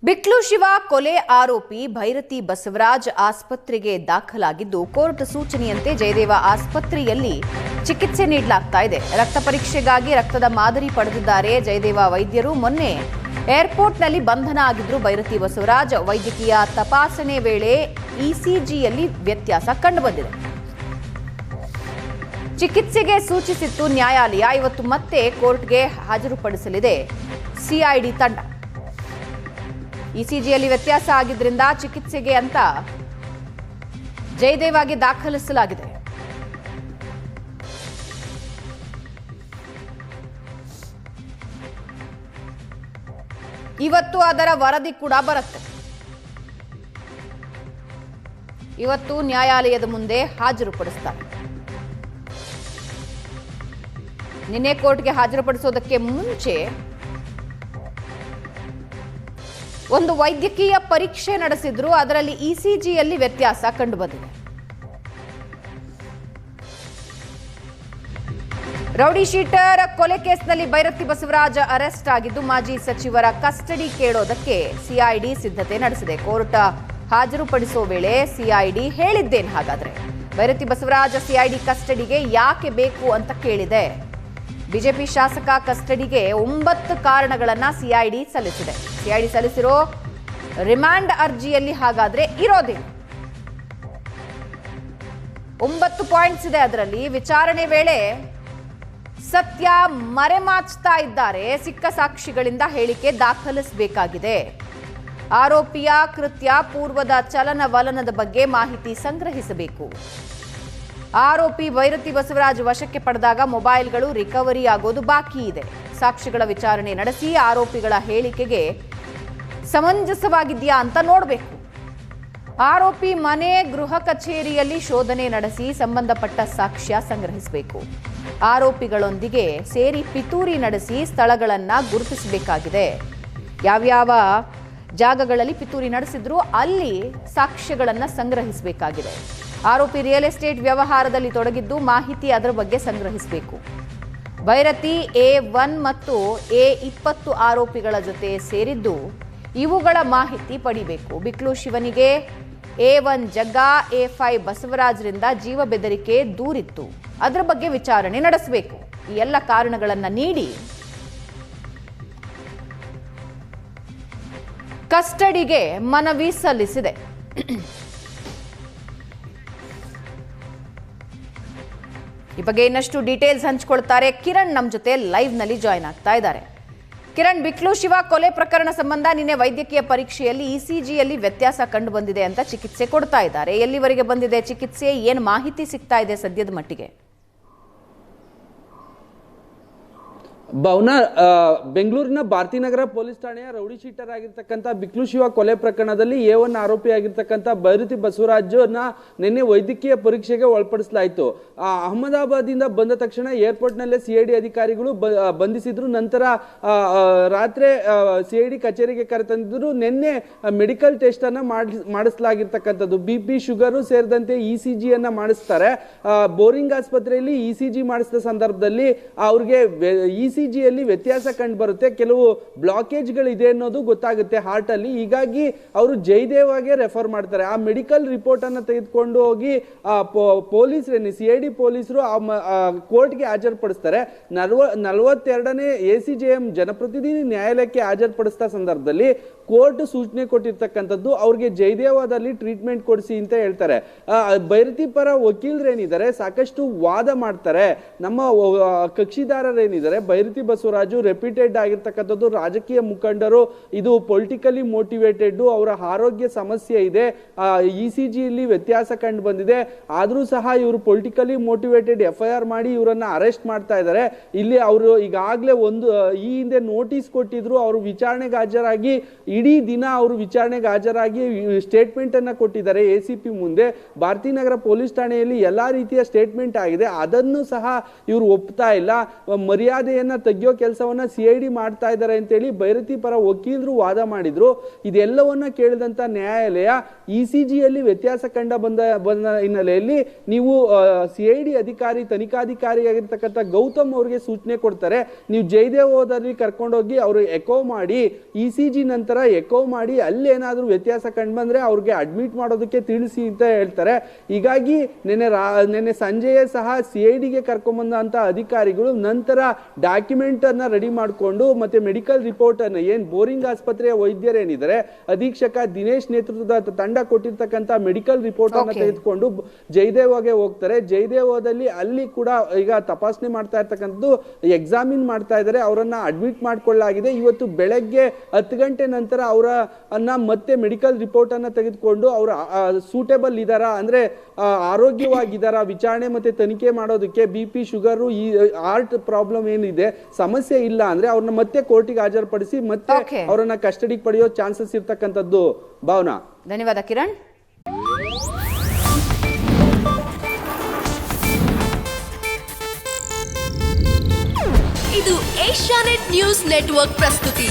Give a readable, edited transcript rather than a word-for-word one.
ಬಿಕ್ಲು ಶಿವ ಕೊಲೆ ಆರೋಪಿ ಭೈರತಿ ಬಸವರಾಜ್ ಆಸ್ಪತ್ರೆಗೆ ದಾಖಲಾಗಿದ್ದು ಕೋರ್ಟ್ ಸೂಚನೆಯಂತೆ ಜಯದೇವ ಆಸ್ಪತ್ರೆಯಲ್ಲಿ ಚಿಕಿತ್ಸೆ ನೀಡಲಾಗ್ತಾ ಇದೆ. ರಕ್ತ ಪರೀಕ್ಷೆಗಾಗಿ ರಕ್ತದ ಮಾದರಿ ಪಡೆದಿದ್ದಾರೆ ಜಯದೇವ ವೈದ್ಯರು. ಮೊನ್ನೆ ಏರ್ಪೋರ್ಟ್ನಲ್ಲಿ ಬಂಧನ ಆಗಿದ್ರು ಭೈರತಿ ಬಸವರಾಜ್. ವೈದ್ಯಕೀಯ ತಪಾಸಣೆ ವೇಳೆ ಇಸಿಜಿಯಲ್ಲಿ ವ್ಯತ್ಯಾಸ ಕಂಡುಬಂದಿದೆ. ಚಿಕಿತ್ಸೆಗೆ ಸೂಚಿಸಿತ್ತು ನ್ಯಾಯಾಲಯ. ಇವತ್ತು ಮತ್ತೆ ಕೋರ್ಟ್ಗೆ ಹಾಜರುಪಡಿಸಲಿದೆ ಸಿಐಡಿ ತಂಡ. ಇಸಿಜಿಯಲ್ಲಿ ವ್ಯತ್ಯಾಸ ಆಗಿದ್ರಿಂದ ಚಿಕಿತ್ಸೆಗೆ ಅಂತ ಜಯದೇವಾಗೆ ದಾಖಲಿಸಲಾಗಿದೆ. ಇವತ್ತು ಅದರ ವರದಿ ಕೂಡ ಬರುತ್ತೆ. ಇವತ್ತು ನ್ಯಾಯಾಲಯದ ಮುಂದೆ ಹಾಜರುಪಡಿಸ್ತಾರೆ. ನಿನ್ನೆ ಕೋರ್ಟ್ಗೆ ಹಾಜರುಪಡಿಸೋದಕ್ಕೆ ಮುಂಚೆ ಒಂದು ವೈದ್ಯಕೀಯ ಪರೀಕ್ಷೆ ನಡೆಸಿದ್ರು. ಅದರಲ್ಲಿ ಇಸಿಜಿಯಲ್ಲಿ ವ್ಯತ್ಯಾಸ ಕಂಡುಬಂದಿದೆ. ರೌಡಿ ಶೀಟರ್ ಕೊಲೆ ಕೇಸ್ನಲ್ಲಿ ಭೈರತಿ ಬಸವರಾಜ್ ಅರೆಸ್ಟ್ ಆಗಿದ್ದು ಮಾಜಿ ಸಚಿವರ ಕಸ್ಟಡಿ ಕೇಳೋದಕ್ಕೆ ಸಿಐಡಿ ಸಿದ್ಧತೆ ನಡೆಸಿದೆ. ಕೋರ್ಟ್ ಹಾಜರುಪಡಿಸೋ ವೇಳೆ ಸಿಐಡಿ ಹೇಳಿದ್ದೇನು ಹಾಗಾದ್ರೆ? ಭೈರತಿ ಬಸವರಾಜ್ ಸಿಐಡಿ ಕಸ್ಟಡಿಗೆ ಯಾಕೆ ಬೇಕು ಅಂತ ಕೇಳಿದೆ. ಬಿಜೆಪಿ ಶಾಸಕ ಕಸ್ಟಡಿಗೆ 9 ಕಾರಣಗಳನ್ನ ಸಿಐಡಿ ಸಲ್ಲಿಸಿದೆ. ಸಿಐಡಿ ಸಲ್ಲಿಸಿರೋ ರಿಮಾಂಡ್ ಅರ್ಜಿಯಲ್ಲಿ ಹಾಗಾದ್ರೆ ಇರೋದೇನು? 9 ಪಾಯಿಂಟ್ಸ್ ಇದೆ. ಅದರಲ್ಲಿ ವಿಚಾರಣೆ ವೇಳೆ ಸತ್ಯ ಮರೆಮಾಚ್ತಾ ಇದ್ದಾರೆ. ಸಿಕ್ಕ ಸಾಕ್ಷಿಗಳಿಂದ ಹೇಳಿಕೆ ದಾಖಲಿಸಬೇಕಾಗಿದೆ. ಆರೋಪಿಯ ಕೃತ್ಯ ಪೂರ್ವದ ಚಲನವಲನದ ಬಗ್ಗೆ ಮಾಹಿತಿ ಸಂಗ್ರಹಿಸಬೇಕು. ಆರೋಪಿ ಭೈರತಿ ಬಸವರಾಜ್ ವಶಕ್ಕೆ ಪಡೆದಾಗ ಮೊಬೈಲ್ಗಳು ರಿಕವರಿ ಆಗೋದು ಬಾಕಿ ಇದೆ. ಸಾಕ್ಷಿಗಳ ವಿಚಾರಣೆ ನಡೆಸಿ ಆರೋಪಿಗಳ ಹೇಳಿಕೆಗೆ ಸಮಂಜಸವಾಗಿದೆಯಾ ಅಂತ ನೋಡಬೇಕು. ಆರೋಪಿ ಮನೆ ಗೃಹ ಕಚೇರಿಯಲ್ಲಿ ಶೋಧನೆ ನಡೆಸಿ ಸಂಬಂಧಪಟ್ಟ ಸಾಕ್ಷ್ಯ ಸಂಗ್ರಹಿಸಬೇಕು. ಆರೋಪಿಗಳೊಂದಿಗೆ ಸೇರಿ ಪಿತೂರಿ ನಡೆಸಿ ಸ್ಥಳಗಳನ್ನ ಗುರುತಿಸಬೇಕಾಗಿದೆ. ಯಾವ್ಯಾವ ಜಾಗಗಳಲ್ಲಿ ಪಿತೂರಿ ನಡೆಸಿದ್ರು ಅಲ್ಲಿ ಸಾಕ್ಷ್ಯಗಳನ್ನ ಸಂಗ್ರಹಿಸಬೇಕಾಗಿದೆ. ಆರೋಪಿ ರಿಯಲ್ ಎಸ್ಟೇಟ್ ವ್ಯವಹಾರದಲ್ಲಿ ತೊಡಗಿದ್ದು ಮಾಹಿತಿ ಅದರ ಬಗ್ಗೆ ಸಂಗ್ರಹಿಸಬೇಕು. ಭೈರತಿ A1 ಮತ್ತು A20 ಆರೋಪಿಗಳ ಜೊತೆ ಸೇರಿದ್ದು ಇವುಗಳ ಮಾಹಿತಿ ಪಡಿಬೇಕು. ಬಿಕ್ಲು ಶಿವನಿಗೆ A1 ಜಗ್ಗ, A5 ಬಸವರಾಜ್ರಿಂದ ಜೀವ ಬೆದರಿಕೆ ದೂರಿತ್ತು. ಅದರ ಬಗ್ಗೆ ವಿಚಾರಣೆ ನಡೆಸಬೇಕು. ಈ ಎಲ್ಲ ಕಾರಣಗಳನ್ನು ನೀಡಿ ಕಸ್ಟಡಿಗೆ ಮನವಿ ಸಲ್ಲಿಸಿದೆ. ಈ ಬಗ್ಗೆ ಇನ್ನಷ್ಟು ಡೀಟೇಲ್ಸ್ ಹಂಚಿಕೊಳ್ತಾರೆ ಕಿರಣ್. ನಮ್ಮ ಜೊತೆ ಲೈವ್ ನಲ್ಲಿ ಜಾಯ್ನ್ ಆಗ್ತಾ ಇದ್ದಾರೆ. ಕಿರಣ್, ಬಿಕ್ಲು ಶಿವ ಕೊಲೆ ಪ್ರಕರಣ ಸಂಬಂಧ ನಿನ್ನೆ ವೈದ್ಯಕೀಯ ಪರೀಕ್ಷೆಯಲ್ಲಿ ಇಸಿಜಿಯಲ್ಲಿ ವ್ಯತ್ಯಾಸ ಕಂಡು ಬಂದಿದೆ ಅಂತ ಚಿಕಿತ್ಸೆ ಕೊಡ್ತಾ ಇದ್ದಾರೆ. ಎಲ್ಲಿವರೆಗೆ ಬಂದಿದೆ ಚಿಕಿತ್ಸೆ? ಏನು ಮಾಹಿತಿ ಸಿಗ್ತಾ ಇದೆ ಸದ್ಯದ ಮಟ್ಟಿಗೆ? ಭವನ, ಬೆಂಗಳೂರಿನ ಭಾರತೀನಗರ ಪೊಲೀಸ್ ಠಾಣೆಯ ರೌಡಿ ಶೀಟರ್ ಆಗಿರ್ತಕ್ಕಂಥ ಬಿಕ್ಲು ಶಿವ ಕೊಲೆ ಪ್ರಕರಣದಲ್ಲಿ A1 ಆರೋಪಿ ಆಗಿರ್ತಕ್ಕಂಥ ಭೈರತಿ ಬಸವರಾಜ್ನ ನಿನ್ನೆ ವೈದ್ಯಕೀಯ ಪರೀಕ್ಷೆಗೆ ಒಳಪಡಿಸಲಾಯಿತು. ಅಹಮದಾಬಾದಿಂದ ಬಂದ ತಕ್ಷಣ ಏರ್ಪೋರ್ಟ್ನಲ್ಲೇ ಸಿಐಡಿ ಅಧಿಕಾರಿಗಳು ಬಂಧಿಸಿದ್ರು. ನಂತರ ರಾತ್ರಿ ಸಿಐಡಿ ಕಚೇರಿಗೆ ಕರೆತಂದಿದ್ರು. ನಿನ್ನೆ ಮೆಡಿಕಲ್ ಟೆಸ್ಟ್ ಅನ್ನ ಮಾಡಿಸಲಾಗಿರ್ತಕ್ಕಂಥದ್ದು. BP, ಶುಗರು ಸೇರಿದಂತೆ ಇಸಿಜಿಯನ್ನ ಮಾಡಿಸ್ತಾರೆ. ಬೋರಿಂಗ್ ಆಸ್ಪತ್ರೆಯಲ್ಲಿ ಇಸಿಜಿ ಮಾಡಿಸಿದ ಸಂದರ್ಭದಲ್ಲಿ ಅವ್ರಿಗೆ ಇಸಿಜಿಯಲ್ಲಿ ವ್ಯತ್ಯಾಸ ಕಂಡು ಬರುತ್ತೆ. ಕೆಲವು ಬ್ಲಾಕೇಜ್ಗಳು ಇದೆ ಅನ್ನೋದು ಗೊತ್ತಾಗುತ್ತೆ ಹಾರ್ಟ್ ಅಲ್ಲಿ. ಹೀಗಾಗಿ ಅವರು ಜಯದೇವಾಗೆ ರೆಫರ್ ಮಾಡ್ತಾರೆ. ಆ ಮೆಡಿಕಲ್ ರಿಪೋರ್ಟ್ ಅನ್ನ ತೆಗೆದುಕೊಂಡು ಹೋಗಿ ಪೊಲೀಸರು, ಸಿಐಡಿ ಪೊಲೀಸರು ಕೋರ್ಟ್ಗೆ ಹಾಜರುಪಡಿಸ್ತಾರೆ. 42ನೇ ACJM ಜನಪ್ರತಿನಿಧಿ ನ್ಯಾಯಾಲಯಕ್ಕೆ ಹಾಜರುಪಡಿಸಿದ ಸಂದರ್ಭದಲ್ಲಿ ಕೋರ್ಟ್ ಸೂಚನೆ ಕೊಟ್ಟಿರ್ತಕ್ಕಂಥದ್ದು ಅವ್ರಿಗೆ ಜಯದೇವದಲ್ಲಿ ಟ್ರೀಟ್ಮೆಂಟ್ ಕೊಡಿಸಿ ಅಂತ ಹೇಳ್ತಾರೆ. ಭೈರತಿ ಪರ ವಕೀಲರೇನಿದ್ದಾರೆ ಸಾಕಷ್ಟು ವಾದ ಮಾಡ್ತಾರೆ. ನಮ್ಮ ಕಕ್ಷಿದಾರರೇನಿದ್ದಾರೆ ಭೈರತಿ ಬಸವರಾಜು ರೆಪ್ಯೂಟೆಡ್ ಆಗಿರ್ತಕ್ಕಂಥದ್ದು ರಾಜಕೀಯ ಮುಖಂಡರು. ಇದು ಪೊಲಿಟಿಕಲಿ ಮೋಟಿವೇಟೆಡ್. ಅವರ ಆರೋಗ್ಯ ಸಮಸ್ಯೆ ಇದೆ. ಇಸಿಜಿಯಲ್ಲಿ ವ್ಯತ್ಯಾಸ ಕಂಡು ಬಂದಿದೆ. ಆದ್ರೂ ಸಹ ಇವರು ಪೊಲಿಟಿಕಲಿ ಮೋಟಿವೇಟೆಡ್ FIR ಮಾಡಿ ಇವರನ್ನ ಅರೆಸ್ಟ್ ಮಾಡ್ತಾ ಇದ್ದಾರೆ. ಇಲ್ಲಿ ಅವರು ಈಗಾಗಲೇ ಈ ಹಿಂದೆ ನೋಟಿಸ್ ಕೊಟ್ಟಿದ್ರು. ಅವರು ವಿಚಾರಣೆಗೆ ಹಾಜರಾಗಿ ಇಡೀ ದಿನ ಅವರು ವಿಚಾರಣೆಗೆ ಹಾಜರಾಗಿ ಸ್ಟೇಟ್ಮೆಂಟ್ ಅನ್ನ ಕೊಟ್ಟಿದ್ದಾರೆ ACP ಮುಂದೆ. ಭಾರತೀನಗರ ಪೊಲೀಸ್ ಠಾಣೆಯಲ್ಲಿ ಎಲ್ಲಾ ರೀತಿಯ ಸ್ಟೇಟ್ಮೆಂಟ್ ಆಗಿದೆ. ಅದನ್ನು ಸಹ ಇವರು ಒಪ್ತಾ ಇಲ್ಲ. ಮರ್ಯಾದೆಯನ್ನ ತೆಗೆಯೋ ಕೆಲಸವನ್ನ CID ಮಾಡ್ತಾ ಇದ್ದಾರೆ ಅಂತೇಳಿ ಬೈರತಿ ಪರ ವಕೀಲರು ವಾದ ಮಾಡಿದ್ರು. ಇದೆಲ್ಲವನ್ನ ಕೇಳಿದಂತ ನ್ಯಾಯಾಲಯ ECG ಯಲ್ಲಿ ವ್ಯತ್ಯಾಸ ಕಂಡ ಬಂದ ಹಿನ್ನೆಲೆಯಲ್ಲಿ ನೀವು CID ಅಧಿಕಾರಿ ತನಿಖಾಧಿಕಾರಿಯಾಗಿರ್ತಕ್ಕಂಥ ಗೌತಮ್ ಅವರಿಗೆ ಸೂಚನೆ ಕೊಡ್ತಾರೆ, ನೀವು ಜಯದೇವ್ ಹೋದಲ್ಲಿ ಕರ್ಕೊಂಡೋಗಿ ಅವರು ಎಕೋ ಮಾಡಿ ECG ನಂತರ ಎಕೋ ಮಾಡಿ ಅಲ್ಲಿ ಏನಾದ್ರೂ ವ್ಯತ್ಯಾಸ ಕಂಡು ಬಂದ್ರೆ ಅವ್ರಿಗೆ ಅಡ್ಮಿಟ್ ಮಾಡೋದಕ್ಕೆ ತಿಳಿಸಿ ಅಂತ ಹೇಳ್ತಾರೆ. ಹೀಗಾಗಿ ನೆನ್ನೆ ಸಂಜೆಯೇ ಸಹ CIDಗೆ ಕರ್ಕೊಂಡ್ಬಂದಂತ ಅಧಿಕಾರಿಗಳು ನಂತರ ಡಾಕ್ಯುಮೆಂಟ್ ಅನ್ನ ರೆಡಿ ಮಾಡಿಕೊಂಡು ಮತ್ತೆ ಮೆಡಿಕಲ್ ರಿಪೋರ್ಟ್ ಅನ್ನ ಏನ್ ಬೋರಿಂಗ್ ಆಸ್ಪತ್ರೆಯ ವೈದ್ಯರೇನಿದ್ದಾರೆ ಅಧೀಕ್ಷಕ ದಿನೇಶ್ ನೇತೃತ್ವದ ತಂಡ ಕೊಟ್ಟಿರ್ತಕ್ಕಂಥ ಮೆಡಿಕಲ್ ರಿಪೋರ್ಟ್ ಅನ್ನ ತೆಗೆದುಕೊಂಡು ಜಯದೇವಗೆ ಹೋಗ್ತಾರೆ. ಜಯದೇವದಲ್ಲಿ ಅಲ್ಲಿ ಕೂಡ ಈಗ ತಪಾಸಣೆ ಮಾಡ್ತಾ ಇರ್ತಕ್ಕಂಥದ್ದು ಎಕ್ಸಾಮಿನ್ ಮಾಡ್ತಾ ಇದ್ದಾರೆ. ಅವರನ್ನ ಅಡ್ಮಿಟ್ ಮಾಡ್ಕೊಳ್ಳಲಾಗಿದೆ. ಇವತ್ತು ಬೆಳಗ್ಗೆ 10 ಗಂಟೆ ನಂತರ ಅವರನ್ನ ಮತ್ತೆ ಮೆಡಿಕಲ್ ರಿಪೋರ್ಟ್ ಅನ್ನ ತೆಗೆದುಕೊಂಡು ಅವರು ಸೂಟೇಬಲ್ ಇದಾರಾ ಅಂದ್ರೆ ಆರೋಗ್ಯವಾಗಿದ್ದಾರಾ ವಿಚಾರಣೆ ಮತ್ತೆ ತನಿಖೆ ಮಾಡೋದಕ್ಕೆ, BP ಶುಗರ್ ಈ ಹಾರ್ಟ್ ಪ್ರಾಬ್ಲಮ್ ಏನಿದೆ ಸಮಸ್ಯೆ ಇಲ್ಲ ಅಂದ್ರೆ ಅವ್ರನ್ನ ಮತ್ತೆ ಕೋರ್ಟಿಗೆ ಹಾಜರುಪಡಿಸಿ ಮತ್ತೆ ಅವರನ್ನ ಕಸ್ಟಡಿಗೆ ಪಡೆಯೋ ಚಾನ್ಸಸ್ ಇರ್ತಕ್ಕಂಥದ್ದು. ಭಾವನಾ, ಧನ್ಯವಾದ ಕಿರಣ್. ಇದು ಏಷ್ಯಾನೆಟ್ ನ್ಯೂಸ್ ನೆಟ್ವರ್ಕ್ ಪ್ರಸ್ತುತಿ.